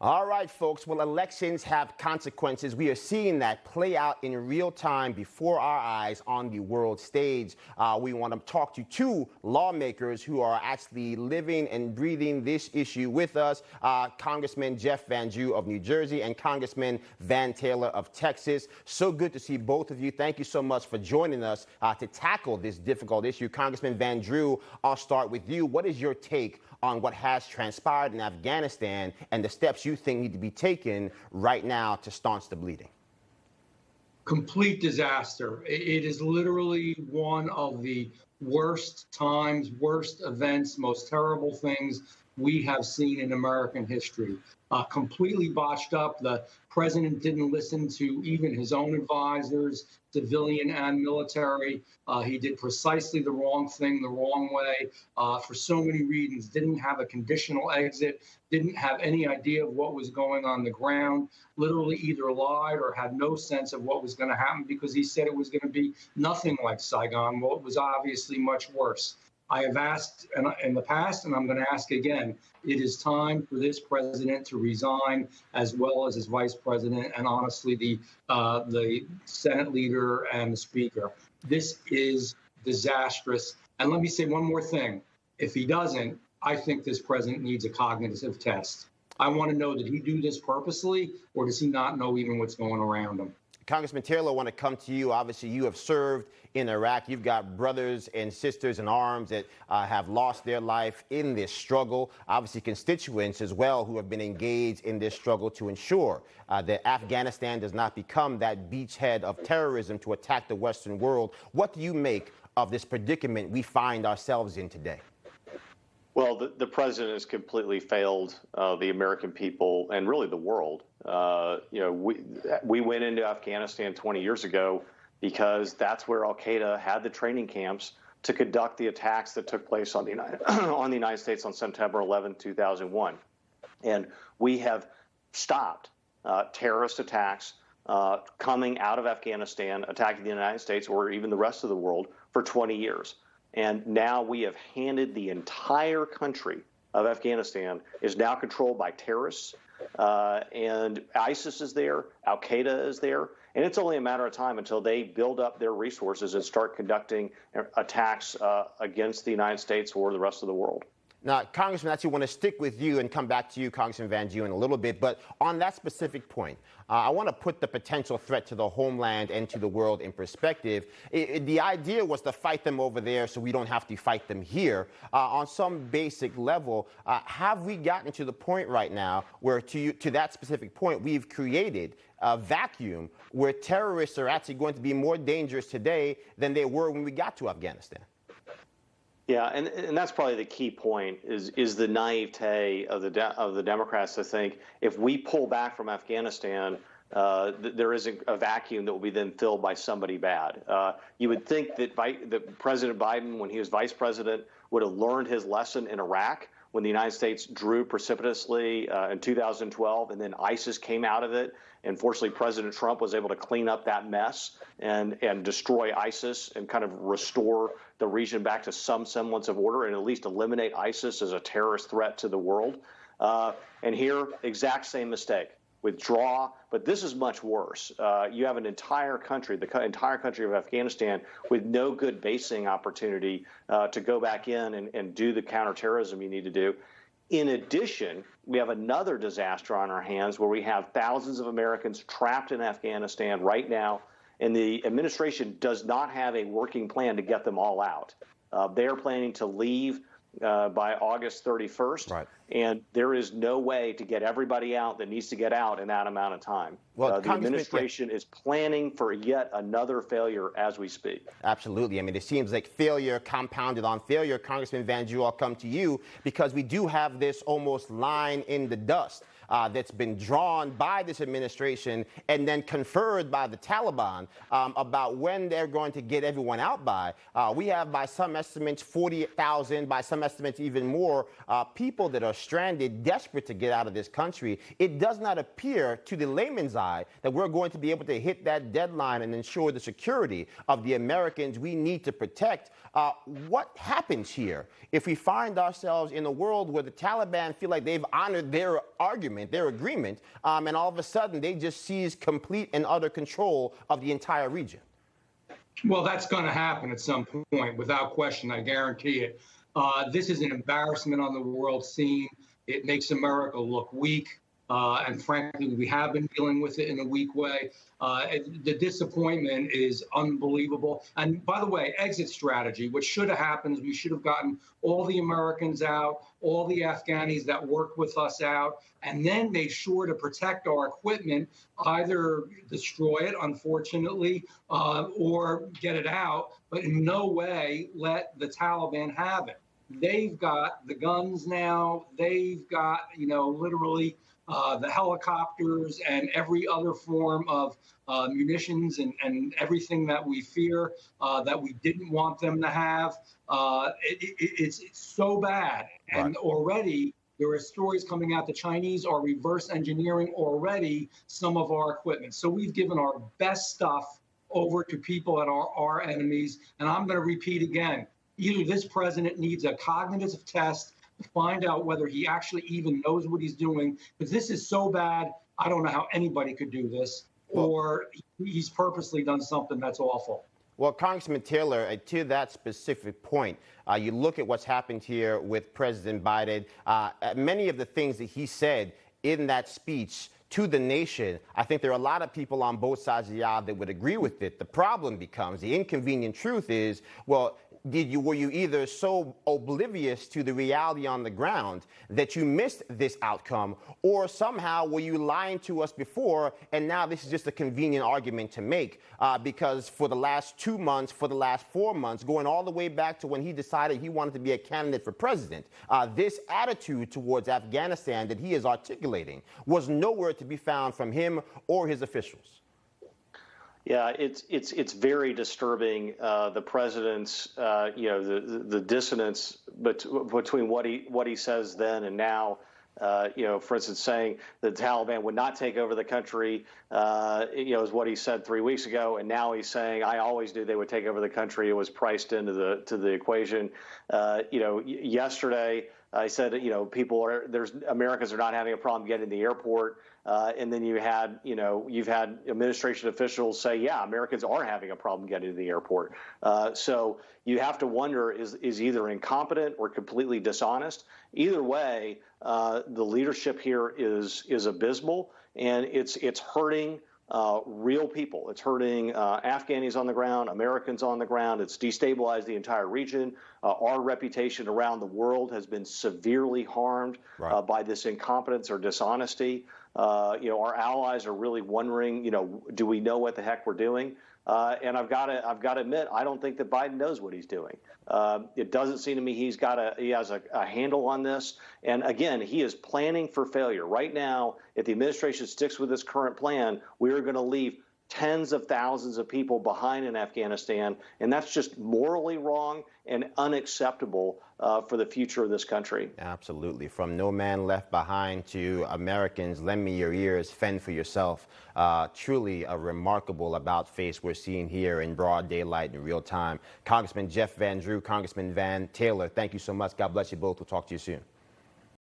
All right, folks. Well, elections have consequences. We are seeing that play out in real time before our eyes on the world stage. We want to talk to two lawmakers who are actually living and breathing this issue with us. Congressman Jeff Van Drew of New Jersey and Congressman Van Taylor of Texas. So good to see both of you. Thank you so much for joining us to tackle this difficult issue. Congressman Van Drew, I'll start with you. What is your take on what has transpired in Afghanistan and the steps you think need to be taken right now to staunch the bleeding? Complete disaster. It is literally one of the worst times, worst events, most terrible things we have seen in American history. Completely botched up. The president didn't listen to even his own advisors, civilian and military. He did precisely the wrong thing the wrong way for so many reasons. Didn't have a conditional exit, didn't have any idea of what was going on the ground, literally either lied or had no sense of what was going to happen because he said it was going to be nothing like Saigon. Well, it was obviously much worse. I have asked in the past, and I'm going to ask again, it is time for this president to resign, as well as his vice president, and honestly, the Senate leader and the speaker. This is disastrous. And let me say one more thing. If he doesn't, I think this president needs a cognitive test. I want to know, did he do this purposely, or does he not know even what's going around him? Congressman Taylor, I want to come to you. Obviously, you have served in Iraq. You've got brothers and sisters in arms that have lost their life in this struggle. Obviously, constituents as well who have been engaged in this struggle to ensure that Afghanistan does not become that beachhead of terrorism to attack the Western world. What do you make of this predicament we find ourselves in today? Well, the president has completely failed the American people and really the world. We went into Afghanistan 20 years ago because that's where al-Qaeda had the training camps to conduct the attacks that took place on the United States on September 11, 2001. And we have stopped terrorist attacks coming out of Afghanistan, attacking the United States or even the rest of the world for 20 years. And now we have handed the entire country of Afghanistan is now controlled by terrorists. And ISIS is there, al-Qaeda is there, and it's only a matter of time until they build up their resources and start conducting attacks against the United States or the rest of the world. Now, Congressman, I actually want to stick with you and come back to you, Congressman Van Drew, in a little bit. But on that specific point, I want to put the potential threat to the homeland and to the world in perspective. The idea was to fight them over there so we don't have to fight them here. On some basic level, have we gotten to the point right now where, to that specific point, we've created a vacuum where terrorists are actually going to be more dangerous today than they were when we got to Afghanistan? Yeah, and that's probably the key point is the naivete of the Democrats to think if we pull back from Afghanistan, there is a vacuum that will be then filled by somebody bad. You would think that President Biden, when he was vice president, would have learned his lesson in Iraq when the United States drew precipitously in 2012, and then ISIS came out of it. And fortunately, President Trump was able to clean up that mess and destroy ISIS and kind of restore the region back to some semblance of order and at least eliminate ISIS as a terrorist threat to the world. And here, exact same mistake. Withdraw, but this is much worse. You have an entire country, the entire country of Afghanistan, with no good basing opportunity to go back in and do the counterterrorism you need to do. In addition, we have another disaster on our hands where we have thousands of Americans trapped in Afghanistan right now, and the administration does not have a working plan to get them all out. They are planning to leave by August 31st, right. And there is no way to get everybody out that needs to get out in that amount of time. Well, the administration is planning for yet another failure as we speak. Absolutely. I mean, it seems like failure compounded on failure. Congressman Van Drew, I'll come to you because we do have this almost line in the dust that's been drawn by this administration and then conferred by the Taliban about when they're going to get everyone out by. We have, by some estimates, 40,000, by some estimates even more, people that are stranded, desperate to get out of this country. It does not appear to the layman's eye that we're going to be able to hit that deadline and ensure the security of the Americans we need to protect. What happens here if we find ourselves in a world where the Taliban feel like they've honored their argument government, their agreement, and all of a sudden they just seize complete and utter control of the entire region? Well, that's going to happen at some point, without question. I guarantee it. This is an embarrassment on the world scene. It makes America look weak. And frankly, we have been dealing with it in a weak way. The disappointment is unbelievable. And by the way, exit strategy, what should have happened is we should have gotten all the Americans out, all the Afghanis that worked with us out, and then made sure to protect our equipment, either destroy it, unfortunately, or get it out, but in no way let the Taliban have it. They've got the guns now. They've got, literally the helicopters and every other form of munitions and everything that we fear that we didn't want them to have. It's so bad. And already there are stories coming out. The Chinese are reverse engineering already some of our equipment. So we've given our best stuff over to people that are our enemies. And I'm going to repeat again, either this president needs a cognitive test to find out whether he actually even knows what he's doing, because this is so bad, I don't know how anybody could do this, or he's purposely done something that's awful. Well, Congressman Taylor, to that specific point, you look at what's happened here with President Biden. Many of the things that he said in that speech to the nation, I think there are a lot of people on both sides of the aisle that would agree with it. The problem becomes, the inconvenient truth is, well, were you either so oblivious to the reality on the ground that you missed this outcome, or somehow were you lying to us before, and now this is just a convenient argument to make? Because for the last 2 months, for the last 4 months, going all the way back to when he decided he wanted to be a candidate for president, this attitude towards Afghanistan that he is articulating was nowhere to be found from him or his officials. Yeah, it's very disturbing. The president's, the dissonance between what he says then and now. For instance, saying the Taliban would not take over the country, is what he said 3 weeks ago, and now he's saying, I always knew they would take over the country. It was priced into the equation. Yesterday I said, Americans are not having a problem getting to the airport. And then you've had administration officials say, yeah, Americans are having a problem getting to the airport. So you have to wonder, is either incompetent or completely dishonest. Either way, the leadership here is abysmal, and it's hurting real people. It's hurting Afghanis on the ground, Americans on the ground. It's destabilized the entire region. Our reputation around the world has been severely harmed by this incompetence or dishonesty. Our allies are really wondering, do we know what the heck we're doing? And I've got to admit, I don't think that Biden knows what he's doing. It doesn't seem to me he has a handle on this. And again, he is planning for failure. Right now, if the administration sticks with this current plan, we are going to leave tens of thousands of people behind in Afghanistan, and that's just morally wrong and unacceptable for the future of this country. Absolutely. From no man left behind to Americans, lend me your ears, fend for yourself. Truly a remarkable about face we're seeing here in broad daylight in real time. Congressman Jeff Van Drew, Congressman Van Taylor, thank you so much. God bless you both. We'll talk to you soon.